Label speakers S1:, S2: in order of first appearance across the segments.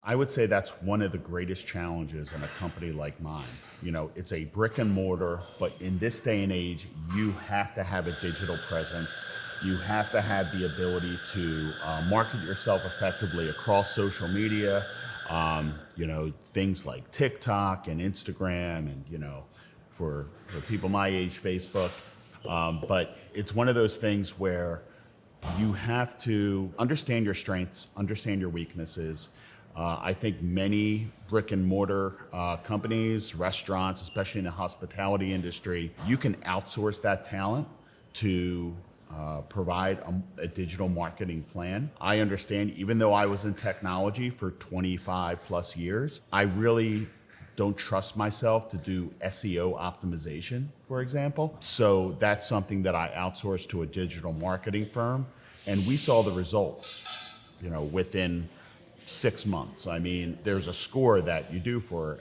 S1: I would say that's one of the greatest challenges in a company like mine. It's a brick and mortar, but in this day and age, you have to have a digital presence. You have to have the ability to market yourself effectively across social media, things like TikTok and Instagram and, for people my age, Facebook. But it's one of those things where you have to understand your strengths, understand your weaknesses. I think many brick and mortar companies, restaurants, especially in the hospitality industry, you can outsource that talent to provide a digital marketing plan. I understand, even though I was in technology for 25 plus years, I really don't trust myself to do SEO optimization, for example. So that's something that I outsourced to a digital marketing firm, and we saw the results, within 6 months. I mean, there's a score that you do for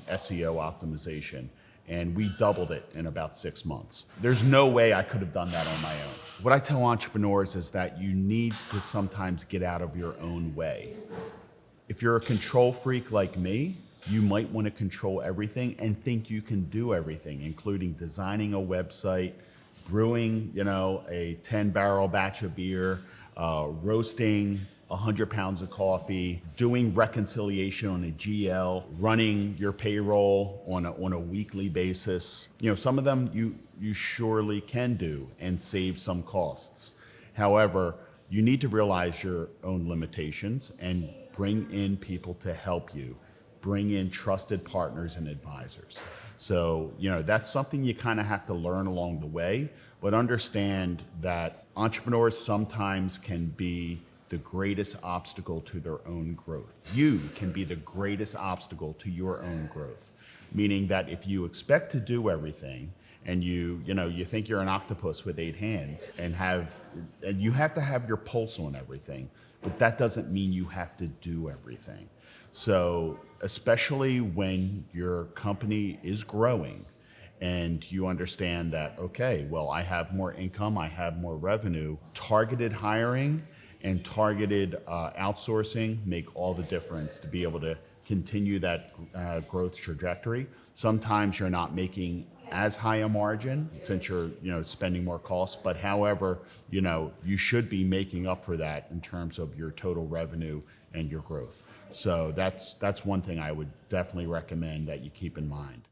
S1: SEO optimization, and we doubled it in about 6 months. There's no way I could have done that on my own. What I tell entrepreneurs is that you need to sometimes get out of your own way. If you're a control freak like me, you might want to control everything and think you can do everything, including designing a website, brewing, a 10-barrel batch of beer, roasting 100 pounds of coffee, doing reconciliation on a GL, running your payroll on a weekly basis. Some of them you surely can do and save some costs. However, you need to realize your own limitations and bring in people to help you. Bring in trusted partners and advisors. So, that's something you kind of have to learn along the way, but understand that entrepreneurs sometimes can be the greatest obstacle to their own growth. You can be the greatest obstacle to your own growth, meaning that if you expect to do everything and you think you're an octopus with 8 hands and you have to have your pulse on everything, but that doesn't mean you have to do everything. So, especially when your company is growing and you understand that, okay, well, I have more income, I have more revenue, targeted hiring and targeted outsourcing make all the difference to be able to continue that growth trajectory. Sometimes you're not making as high a margin since you're spending more costs, but however, you should be making up for that in terms of your total revenue and your growth. So that's one thing I would definitely recommend that you keep in mind.